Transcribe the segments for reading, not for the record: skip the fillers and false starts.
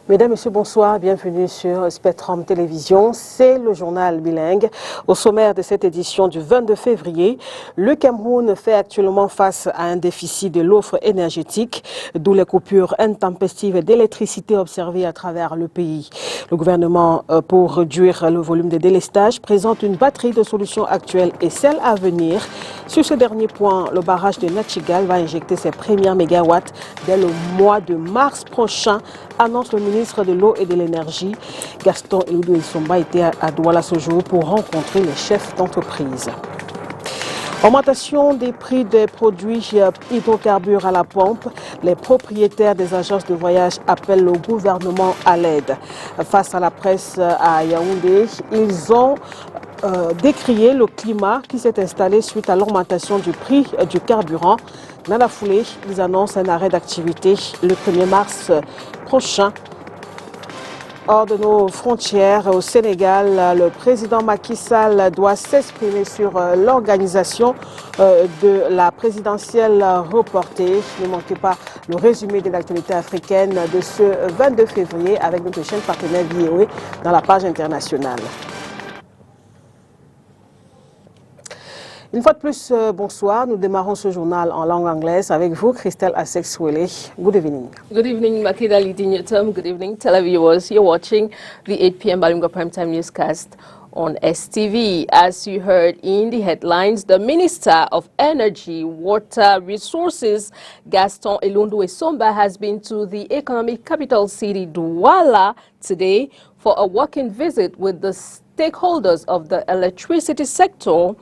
Mesdames, Messieurs, bonsoir. Bienvenue sur Spectrum Télévision. C'est le journal bilingue. Au sommaire de cette édition du 22 février, le Cameroun fait actuellement face à un déficit de l'offre énergétique, d'où les coupures intempestives d'électricité observées à travers le pays. Le gouvernement, pour réduire le volume de délestage, présente une batterie de solutions actuelles et celles à venir. Sur ce dernier point, le barrage de Nachigal va injecter ses premières mégawatts dès le mois de mars prochain, annonce le ministre de l'eau et de l'énergie. Gaston Eludou Issomba était à Douala ce jour pour rencontrer les chefs d'entreprise. Augmentation des prix des produits hydrocarbures à la pompe. Les propriétaires des agences de voyage appellent le gouvernement à l'aide. Face à la presse à Yaoundé, ils ont décrié le climat qui s'est installé suite à l'augmentation du prix du carburant. Dans la foulée, ils annoncent un arrêt d'activité le 1er mars prochain. Hors de nos frontières, au Sénégal, le président Macky Sall doit s'exprimer sur l'organisation de la présidentielle reportée. Ne manquez pas le résumé de l'actualité africaine de ce 22 février avec notre chaîne partenaire VOA dans la page internationale. Une fois de plus, bonsoir. Nous démarrons ce journal en langue anglaise avec vous, Christelle Assex-Wele. Good evening. Good evening, Makida Lidinyotum. Good evening, televiewers. You're watching the 8 p.m. Balunga Primetime Newscast on STV. As you heard in the headlines, the Minister of Energy, Water Resources, Gaston Eludou Issomba, has been to the economic capital city, Douala, today for a working visit with the stakeholders of the electricity sector,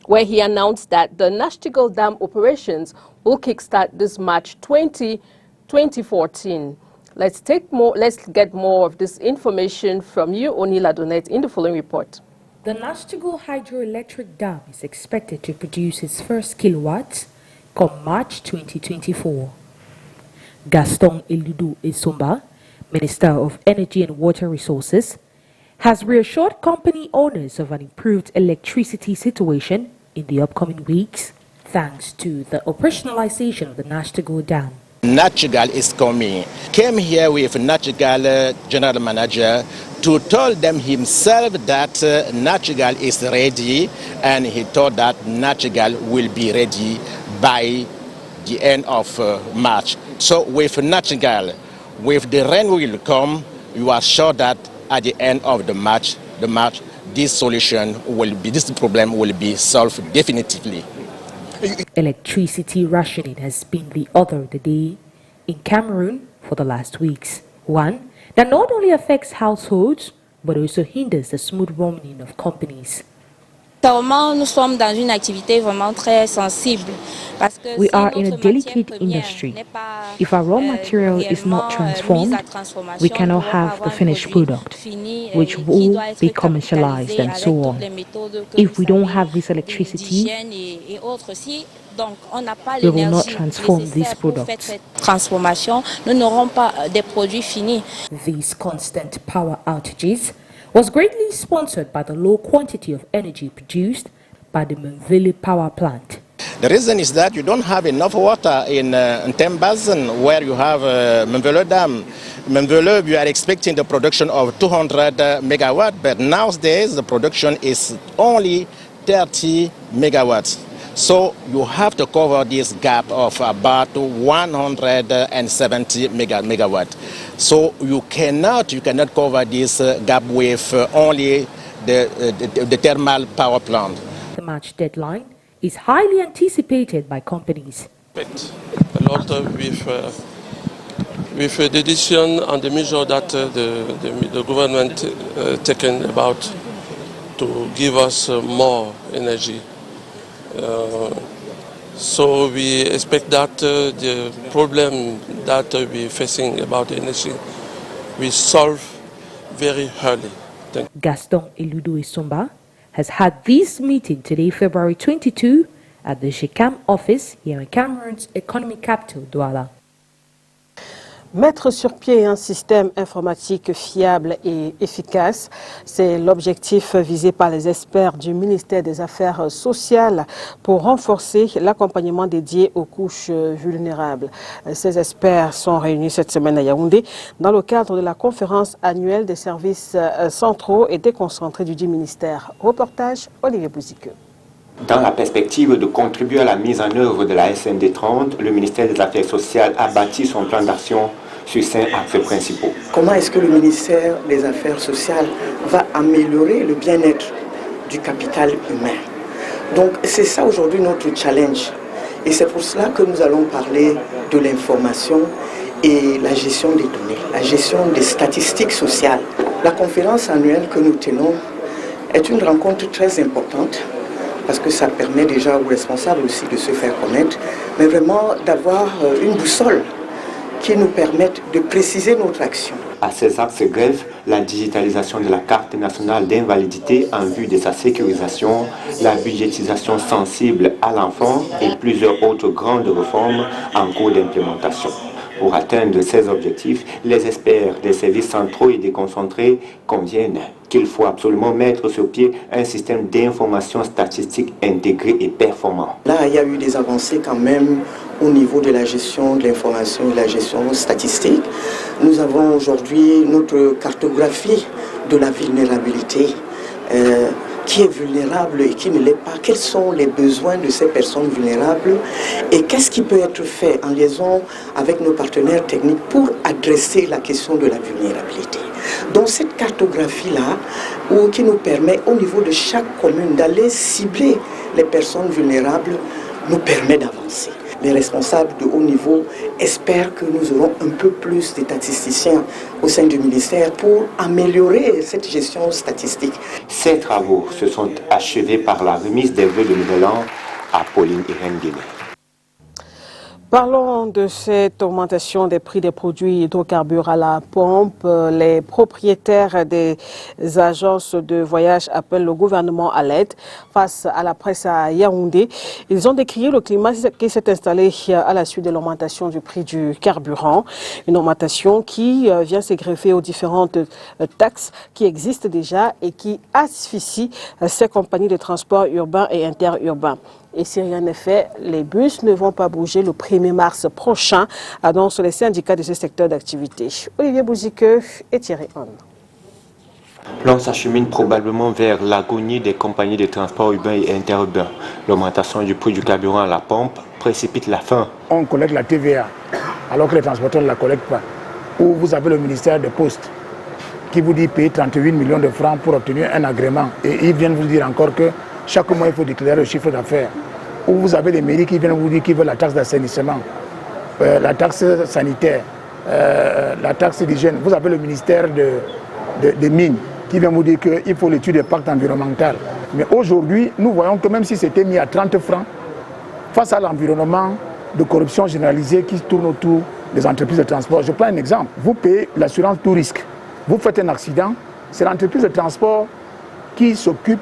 where he announced that the Nachtigal Dam operations will kickstart this March 2014. Let's get more of this information from you, Onila Donet, in the following report. The Nachtigal Hydroelectric Dam is expected to produce its first kilowatts come March 2024. Gaston Eludou Issomba, Minister of Energy and Water Resources, has reassured company owners of an improved electricity situation in the upcoming weeks, thanks to the operationalization of the Nachtigal Dam. Nachigal is coming. Came here with Nachigal general manager to tell them himself that Nachigal is ready, and he thought that Nachigal will be ready by the end of March. So with Nachigal, with the rain will come, you are sure that at the end of the March, this problem will be solved definitively. Electricity rationing has been the order of the day in Cameroon for the last weeks. One that not only affects households, but also hinders the smooth running of companies. Nous sommes dans une activité vraiment très sensible. We are in a delicate industry. If our raw material is not transformed, we cannot have the finished product, which will be commercialized and so on. If we don't have this electricity, we will not transform these products. Nous n'aurons pas des produits finis. These constant power outages was greatly sponsored by the low quantity of energy produced by the Mvele power plant. The reason is that you don't have enough water in Tembazen, where you have Mvele Dam. Mvele, we are expecting the production of 200 megawatts, but nowadays the production is only 30 megawatts. So you have to cover this gap of about 170 megawatts. So you cannot cover this gap with only the thermal power plant. The March deadline is highly anticipated by companies. A lot with the decision and the measure that the government taken about to give us more energy. So we expect that the problem that we're facing about energy we solve very early. Gaston Eludou Issomba has had this meeting today, February 22, at the GECAM office here in Cameroon's economic capital, Douala. Mettre sur pied un système informatique fiable et efficace, c'est l'objectif visé par les experts du ministère des Affaires sociales pour renforcer l'accompagnement dédié aux couches vulnérables. Ces experts sont réunis cette semaine à Yaoundé dans le cadre de la conférence annuelle des services centraux et déconcentrés du ministère. Reportage Olivier Bouziqueux. Dans la perspective de contribuer à la mise en œuvre de la SND 30, le ministère des Affaires sociales a bâti son plan d'action sur 5 axes principaux. Comment est-ce que le ministère des Affaires sociales va améliorer le bien-être du capital humain? Donc c'est ça aujourd'hui notre challenge. Et c'est pour cela que nous allons parler de l'information et la gestion des données, la gestion des statistiques sociales. La conférence annuelle que nous tenons est une rencontre très importante, parce que ça permet déjà aux responsables aussi de se faire connaître, mais vraiment d'avoir une boussole qui nous permette de préciser notre action. À ces axes greffent la digitalisation de la carte nationale d'invalidité en vue de sa sécurisation, la budgétisation sensible à l'enfant et plusieurs autres grandes réformes en cours d'implémentation. Pour atteindre ces objectifs, les experts des services centraux et déconcentrés conviennent qu'il faut absolument mettre sur pied un système d'information statistique intégré et performant. Là, il y a eu des avancées quand même au niveau de la gestion de l'information et de la gestion statistique. Nous avons aujourd'hui notre cartographie de la vulnérabilité. Qui est vulnérable et qui ne l'est pas, quels sont les besoins de ces personnes vulnérables et qu'est-ce qui peut être fait en liaison avec nos partenaires techniques pour adresser la question de la vulnérabilité. Donc cette cartographie-là, qui nous permet au niveau de chaque commune d'aller cibler les personnes vulnérables, nous permet d'avancer. Les responsables de haut niveau espèrent que nous aurons un peu plus de statisticiens au sein du ministère pour améliorer cette gestion statistique. Ces travaux se sont achevés par la remise des vœux de Nouvel An à Pauline Irène. Parlons de cette augmentation des prix des produits hydrocarbures à la pompe. Les propriétaires des agences de voyage appellent le gouvernement à l'aide. Face à la presse à Yaoundé, ils ont décrié le climat qui s'est installé à la suite de l'augmentation du prix du carburant. Une augmentation qui vient se greffer aux différentes taxes qui existent déjà et qui asphyxient ces compagnies de transport urbain et interurbain. Et si rien n'est fait, les bus ne vont pas bouger le 1er mars prochain, annoncent les syndicats de ce secteur d'activité. Olivier Bouziqueux et Thierry Hon. L'on s'achemine probablement vers l'agonie des compagnies de transport urbain et interurbain. L'augmentation du prix du carburant à la pompe précipite la fin. On collecte la TVA, alors que les transporteurs ne la collectent pas. Ou vous avez le ministère des Postes qui vous dit payer 38 millions de francs pour obtenir un agrément. Et ils viennent vous dire encore que chaque mois, il faut déclarer le chiffre d'affaires. Ou vous avez les mairies qui viennent vous dire qu'ils veulent la taxe d'assainissement, la taxe sanitaire, la taxe d'hygiène. Vous avez le ministère des Mines qui vient vous dire qu'il faut l'étude d'impact environnemental. Mais aujourd'hui, nous voyons que même si c'était mis à 30 francs, face à l'environnement de corruption généralisée qui tourne autour des entreprises de transport, je prends un exemple. Vous payez l'assurance tout risque. Vous faites un accident, c'est l'entreprise de transport qui s'occupe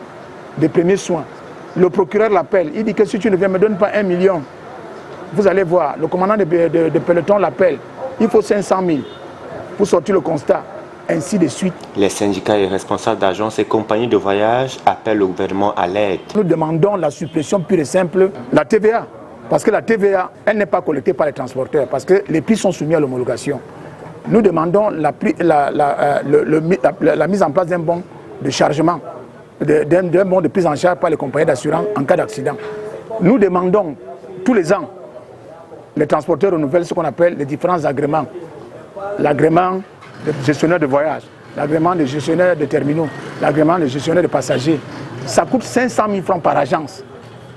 des premiers soins. Le procureur l'appelle, il dit que si tu ne viens me donne pas 1 million, vous allez voir, le commandant de peloton l'appelle, il faut 500 000 pour sortir le constat, ainsi de suite. Les syndicats et responsables d'agences et compagnies de voyage appellent le gouvernement à l'aide. Nous demandons la suppression pure et simple, la TVA, parce que la TVA, elle n'est pas collectée par les transporteurs, parce que les prix sont soumis à l'homologation. Nous demandons la mise en place d'un bon de chargement, d'un bon de prise en charge par les compagnies d'assurance en cas d'accident. Nous demandons tous les ans, les transporteurs renouvellent ce qu'on appelle les différents agréments. L'agrément de gestionnaire de voyage, l'agrément de gestionnaire de terminaux, l'agrément de gestionnaire de passagers. Ça coûte 500 000 francs par agence.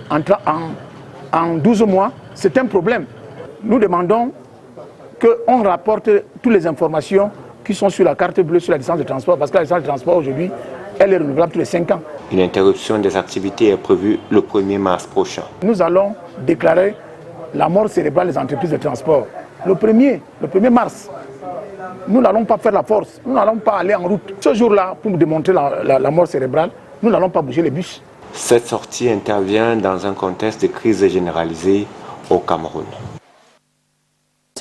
En 12 mois, c'est un problème. Nous demandons qu'on rapporte toutes les informations qui sont sur la carte bleue sur la licence de transport, parce que la licence de transport aujourd'hui, elle est renouvelable tous les 5 ans. Une interruption des activités est prévue le 1er mars prochain. Nous allons déclarer la mort cérébrale des entreprises de transport. Le 1er mars, nous n'allons pas faire la force, nous n'allons pas aller en route. Ce jour-là, pour nous démontrer la mort cérébrale, nous n'allons pas bouger les bus. Cette sortie intervient dans un contexte de crise généralisée au Cameroun.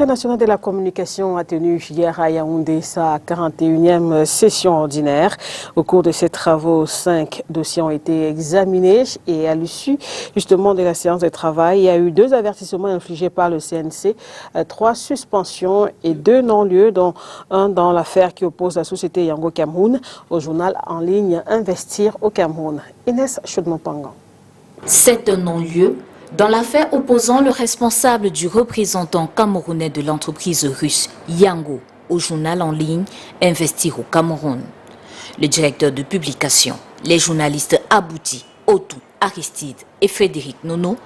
Conseil national de la communication a tenu hier à Yaoundé sa 41e session ordinaire. Au cours de ces travaux, 5 dossiers ont été examinés et à l'issue justement de la séance de travail, il y a eu 2 avertissements infligés par le CNC, 3 suspensions et 2 non-lieux, dont un dans l'affaire qui oppose la société Yango Cameroun au journal en ligne Investir au Cameroun. Inès Chaudemont-Pangan. C'est un non-lieu dans l'affaire opposant le responsable du représentant camerounais de l'entreprise russe Yango au journal en ligne Investir au Cameroun. Le directeur de publication, les journalistes Abouti, Otou, Aristide et Frédéric Nono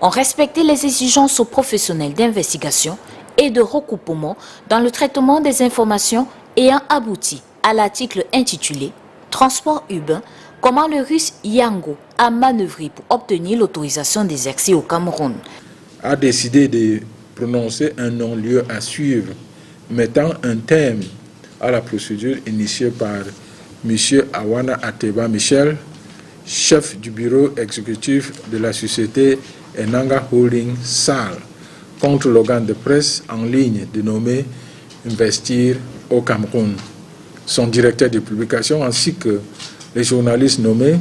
ont respecté les exigences aux professionnels d'investigation et de recoupement dans le traitement des informations ayant abouti à l'article intitulé « Transport urbain ». Comment le russe Yango a manœuvré pour obtenir l'autorisation d'exercer au Cameroun. A décidé de prononcer un non-lieu à suivre, mettant un terme à la procédure initiée par M. Awana Ateba Michel, chef du bureau exécutif de la société Enanga Holding SAL, contre l'organe de presse en ligne dénommé Investir au Cameroun, son directeur de publication ainsi que les journalistes nommés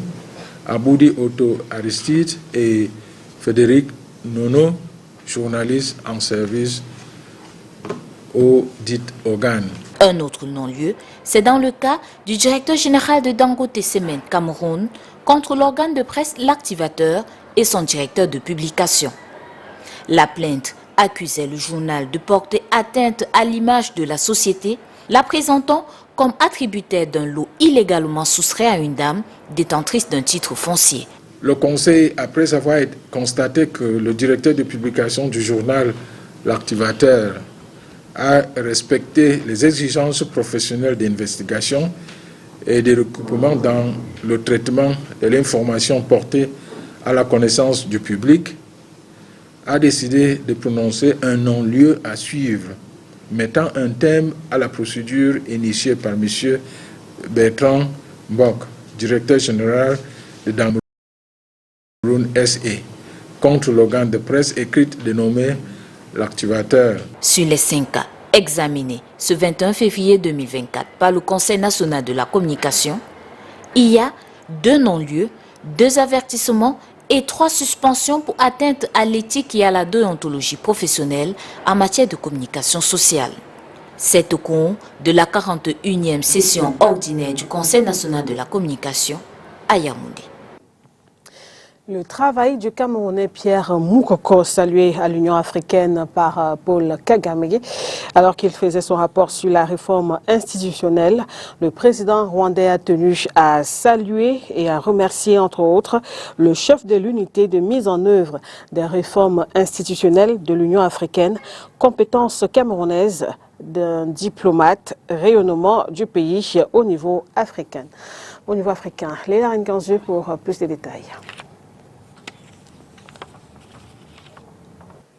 Aboudi Otto Aristide et Frédéric Nono, journalistes en service au dit organe. Un autre non-lieu, c'est dans le cas du directeur général de Dangote Cement Cameroun contre l'organe de presse L'Activateur et son directeur de publication. La plainte accusait le journal de porter atteinte à l'image de la société, la présentant comme attributaire d'un lot illégalement soustrait à une dame détentrice d'un titre foncier. Le Conseil, après avoir constaté que le directeur de publication du journal L'Activateur a respecté les exigences professionnelles d'investigation et de recoupement dans le traitement de l'information portée à la connaissance du public, a décidé de prononcer un non-lieu à suivre, mettant un terme à la procédure initiée par M. Bertrand Mbok, directeur général de Cameroun SA, contre l'organe de presse écrite dénommé L'Activateur. Sur les 5 cas examinés ce 21 février 2024 par le Conseil national de la communication, il y a 2 non-lieux, 2 avertissements et 3 suspensions pour atteinte à l'éthique et à la déontologie professionnelle en matière de communication sociale. C'est au cours de la 41e session ordinaire du Conseil national de la communication à Yaoundé. Le travail du Camerounais Pierre Moukoko, salué à l'Union africaine par Paul Kagame, alors qu'il faisait son rapport sur la réforme institutionnelle. Le président rwandais a tenu à saluer et à remercier, entre autres, le chef de l'unité de mise en œuvre des réformes institutionnelles de l'Union africaine, compétence camerounaise d'un diplomate, rayonnement du pays au niveau africain. Léla Nganzu pour plus de détails.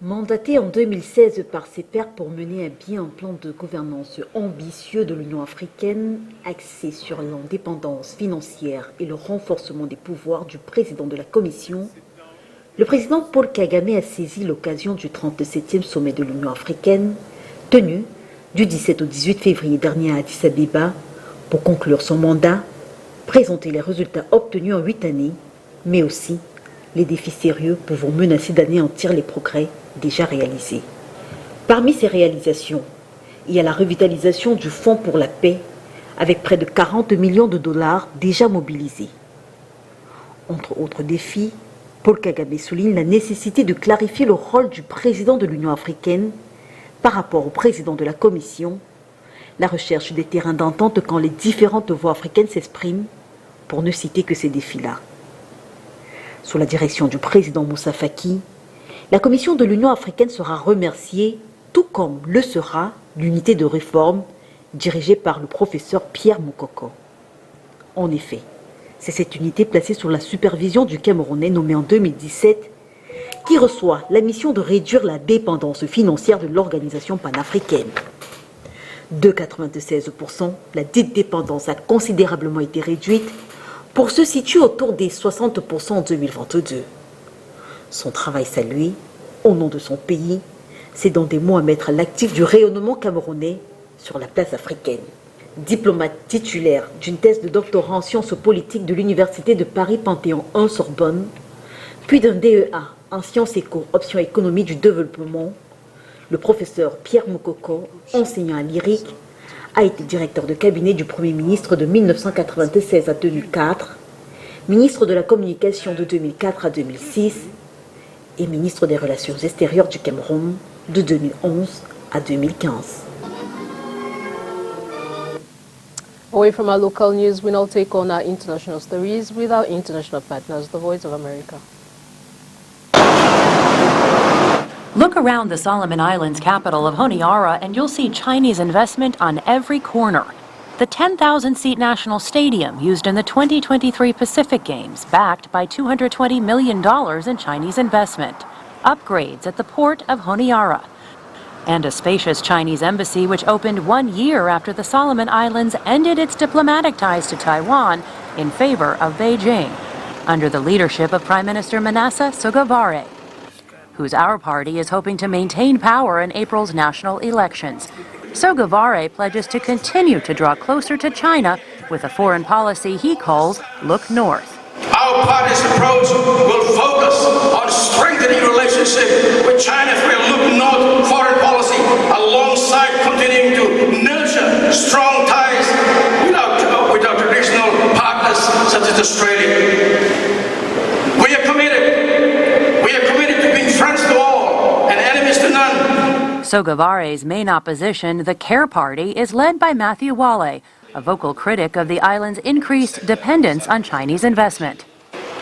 Mandaté en 2016 par ses pairs pour mener à bien un plan de gouvernance ambitieux de l'Union africaine, axé sur l'indépendance financière et le renforcement des pouvoirs du président de la Commission, le président Paul Kagame a saisi l'occasion du 37e sommet de l'Union africaine, tenu du 17 au 18 février dernier à Addis Abeba, pour conclure son mandat, présenter les résultats obtenus en 8 années, mais aussi les défis sérieux pouvant menacer d'anéantir les progrès déjà réalisés. Parmi ces réalisations, il y a la revitalisation du Fonds pour la paix, avec près de 40 millions de dollars déjà mobilisés. Entre autres défis, Paul Kagame souligne la nécessité de clarifier le rôle du président de l'Union africaine par rapport au président de la Commission, la recherche des terrains d'entente quand les différentes voix africaines s'expriment, pour ne citer que ces défis-là. Sous la direction du président Moussa Faki, la Commission de l'Union africaine sera remerciée, tout comme le sera l'unité de réforme dirigée par le professeur Pierre Moukoko. En effet, c'est cette unité placée sous la supervision du Camerounais nommé en 2017 qui reçoit la mission de réduire la dépendance financière de l'organisation panafricaine. De 96%, la dite dépendance a considérablement été réduite pour se situer autour des 60% en 2022. Son travail salué, au nom de son pays, C'est dans des mots à mettre à l'actif du rayonnement camerounais sur la place africaine. Diplomate titulaire d'une thèse de doctorat en sciences politiques de l'Université de Paris Panthéon 1 Sorbonne, puis d'un DEA en sciences éco, option économie du développement, le professeur Pierre Mokoko, enseignant à l'IRIC, a été directeur de cabinet du Premier ministre de 1996 à 2004, ministre de la Communication de 2004 à 2006 et ministre des Relations extérieures du Cameroun de 2011 à 2015. Away from our local news, we now take on our international stories with our international partners, the Voice of America. Look around the Solomon Islands capital of Honiara and you'll see Chinese investment on every corner. The 10,000-seat National Stadium used in the 2023 Pacific Games, backed by $220 million in Chinese investment. Upgrades at the port of Honiara. And a spacious Chinese embassy which opened 1 year after the Solomon Islands ended its diplomatic ties to Taiwan in favor of Beijing, under the leadership of Prime Minister Manasseh Sogavare, whose Our Party is hoping to maintain power in April's national elections. Sogavare pledges to continue to draw closer to China with a foreign policy he calls Look North. Our party's approach will focus on strengthening relationship with China through a Look North foreign policy, alongside continuing to nurture strong ties with our traditional partners such as Australia. We are committed to being friends to all and enemies to none. Sogavare's main opposition, the Care Party, is led by Matthew Wale, a vocal critic of the island's increased dependence on Chinese investment.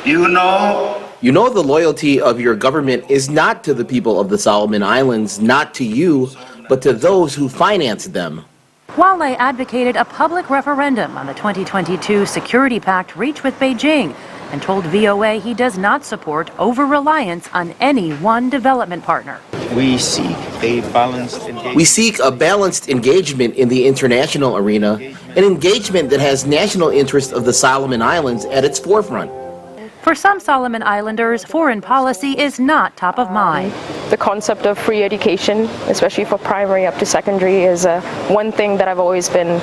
You know the loyalty of your government is not to the people of the Solomon Islands, not to you, but to those who finance them. Wale advocated a public referendum on the 2022 Security Pact reached with Beijing and told VOA he does not support over-reliance on any one development partner. We seek a balanced engagement in the international arena, an engagement that has national interest of the Solomon Islands at its forefront. For some Solomon Islanders, foreign policy is not top of mind. The concept of free education, especially for primary up to secondary, is one thing that I've always been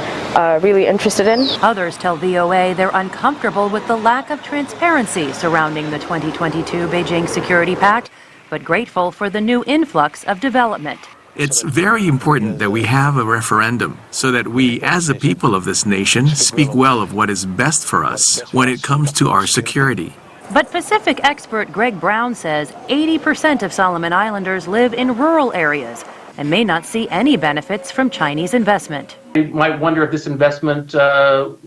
really interested in. Others tell VOA they're uncomfortable with the lack of transparency surrounding the 2022 Beijing Security Pact, but grateful for the new influx of development. It's very important that we have a referendum so that we, as a people of this nation, speak well of what is best for us when it comes to our security. But Pacific expert Greg Brown says 80% of Solomon Islanders live in rural areas and may not see any benefits from Chinese investment. I might wonder if this investment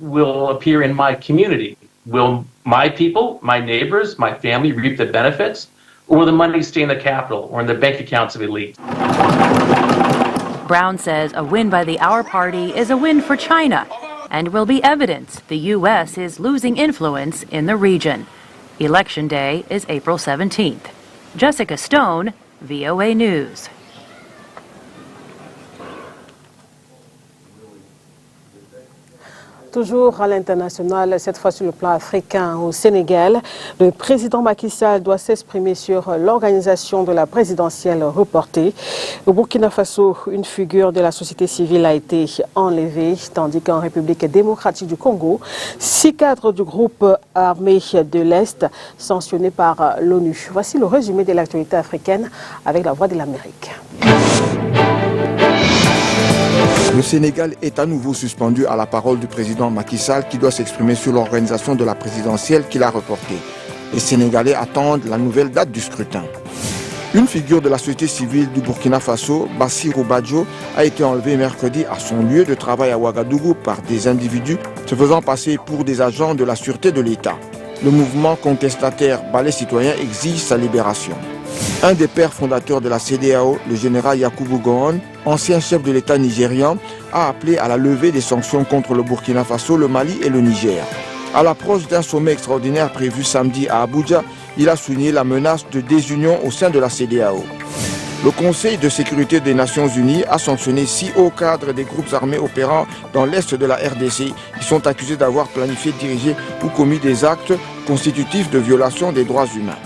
will appear in my community. Will my people, my neighbors, my family reap the benefits? Or will the money stay in the capital or in the bank accounts of elites? Brown says a win by the Our Party is a win for China and will be evidence the U.S. is losing influence in the region. Election Day is April 17th. Jessica Stone, VOA News. Toujours à l'international, cette fois sur le plan africain au Sénégal, le président Macky Sall doit s'exprimer sur l'organisation de la présidentielle reportée. Au Burkina Faso, une figure de la société civile a été enlevée, tandis qu'en République démocratique du Congo, 6 cadres du groupe armé de l'Est sanctionnés par l'ONU. Voici le résumé de l'actualité africaine avec la Voix de l'Amérique. Le Sénégal est à nouveau suspendu à la parole du président Macky Sall qui doit s'exprimer sur l'organisation de la présidentielle qu'il a reportée. Les Sénégalais attendent la nouvelle date du scrutin. Une figure de la société civile du Burkina Faso, Bassirou Badjo, a été enlevé mercredi à son lieu de travail à Ouagadougou par des individus se faisant passer pour des agents de la sûreté de l'État. Le mouvement contestataire Balai Citoyen exige sa libération. Un des pères fondateurs de la CEDEAO, le général Yakubu Gowon, ancien chef de l'État nigérian, a appelé à la levée des sanctions contre le Burkina Faso, le Mali et le Niger. À l'approche d'un sommet extraordinaire prévu samedi à Abuja, il a souligné la menace de désunion au sein de la CEDEAO. Le Conseil de sécurité des Nations Unies a sanctionné 6 hauts cadres des groupes armés opérant dans l'est de la RDC qui sont accusés d'avoir planifié, dirigé ou commis des actes constitutifs de violation des droits humains.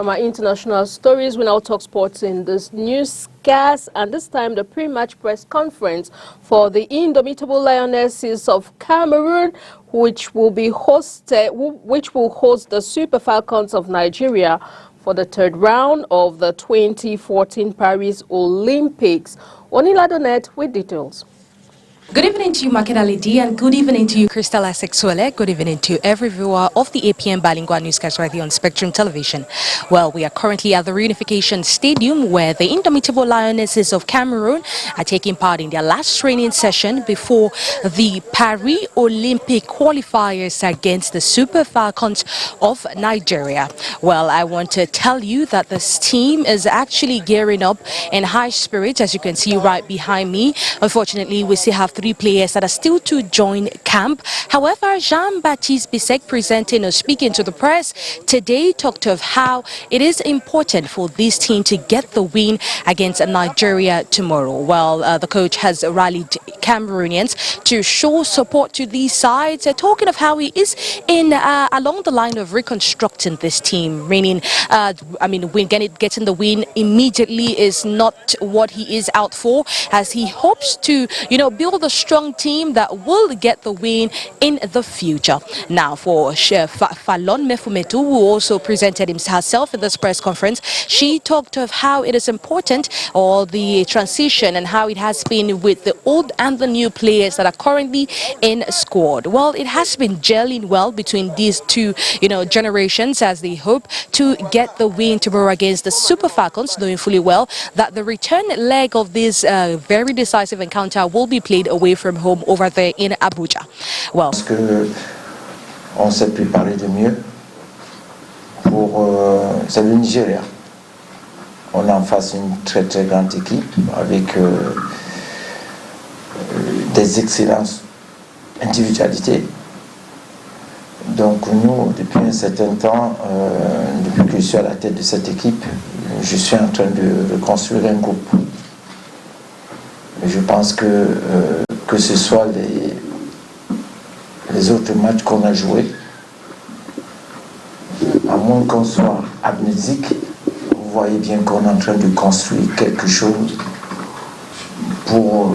From our international stories, we now talk sports in this newscast, and this time the pre-match press conference for the Indomitable Lionesses of Cameroon, which will host the Super Falcons of Nigeria for the third round of the 2014 Paris Olympics. Onila Donet with details. Good evening to you, Makedali D, and good evening to you, Cristela Sexuele. Good evening to every viewer of the APM Bilingual Newscast right here on Spectrum Television. Well, we are currently at the Reunification Stadium where the Indomitable Lionesses of Cameroon are taking part in their last training session before the Paris Olympic qualifiers against the Super Falcons of Nigeria. Well, I want to tell you that this team is actually gearing up in high spirits, as you can see right behind me. Unfortunately, we still have 3 players that are still to join camp. However, Jean-Baptiste Bissek, presenting or speaking to the press today, talked of how it is important for this team to get the win against Nigeria tomorrow. Well, the coach has rallied Cameroonians to show support to these sides, talking of how he is in along the line of reconstructing this team, meaning getting the win immediately is not what he is out for, as he hopes to build a strong team that will get the win in the future. Now, for Fallon Mefumetu, who also presented herself in this press conference, she talked of how it is important, or the transition, and how it has been with the old and the new players that are currently in squad. Well, it has been gelling well between these two, generations, as they hope to get the win tomorrow against the Super Falcons, knowing fully well that the return leg of this very decisive encounter will be played away from home over there in Abuja. Well, parce que on s'est préparé de mieux pour c'est le Nigeria. On a en face une très très grande équipe avec des excellentes individualités. Donc nous, depuis un certain temps, depuis que je suis à la tête de cette équipe, je suis en train de reconstruire un groupe. Je pense que ce soit les autres matchs qu'on a joués, à moins qu'on soit amnésique, vous voyez bien qu'on est en train de construire quelque chose pour,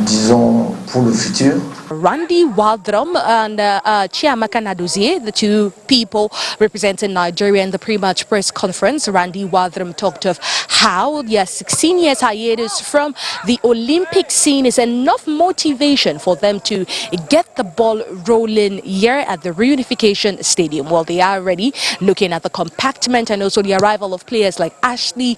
disons, pour le futur. Randy Waldrom and Chiamaka Nadozie, the two people representing Nigeria in the pre-match press conference. Randy Waldrom talked of how their 16 years hiatus from the Olympic scene is enough motivation for them to get the ball rolling here at the Reunification Stadium. Well, they are already looking at the compactment and also the arrival of players like Ashley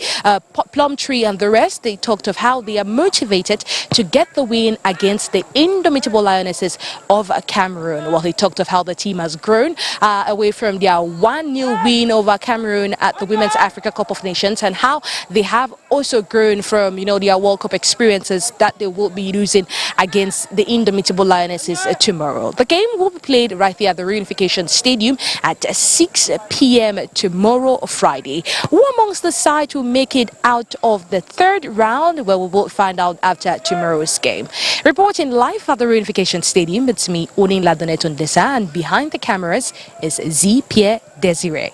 Plumtree and the rest. They talked of how they are motivated to get the win against the Indomitable Lionesses of Cameroon. Well, he talked of how the team has grown away from their 1-0 win over Cameroon at the Women's Africa Cup of Nations, and how they have also grown from, their World Cup experiences that they will be using against the Indomitable Lionesses tomorrow. The game will be played right here at the Reunification Stadium at 6 p.m. tomorrow, Friday. Who amongst the sides will make it out of the third round? Well, we will find out after tomorrow's game. Reporting live at the Reunification Stadium, it's me, Onila Donet Ondesa, and behind the cameras is Z. Pierre Desiree.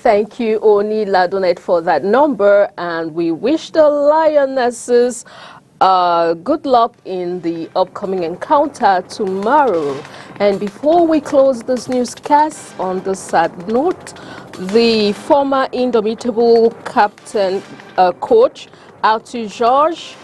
Thank you, Onila Donet, for that number, and we wish the Lionesses good luck in the upcoming encounter tomorrow. And before we close this newscast on the sad note, the former Indomitable captain coach Arthur Georges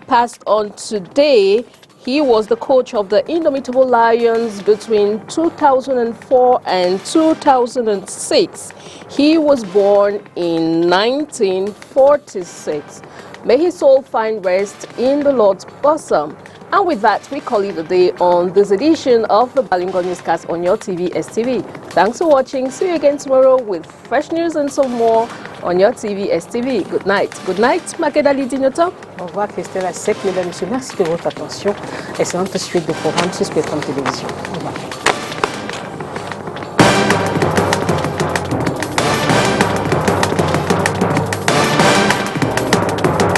passed on today. He was the coach of the Indomitable Lions between 2004 and 2006. He was born in 1946. May his soul find rest in the Lord's bosom. And with that, we call it a day on this edition of the Bilingual Newscast on your TV, STV. Thanks for watching. See you again tomorrow with fresh news and some more on your TV, STV. Good night. Good night, Makedali Dignoto. Au revoir, Christelle Sec. Mesdames et messieurs, merci de votre attention. Excellente suite de programmes sur Spectrum Télévision. Au revoir.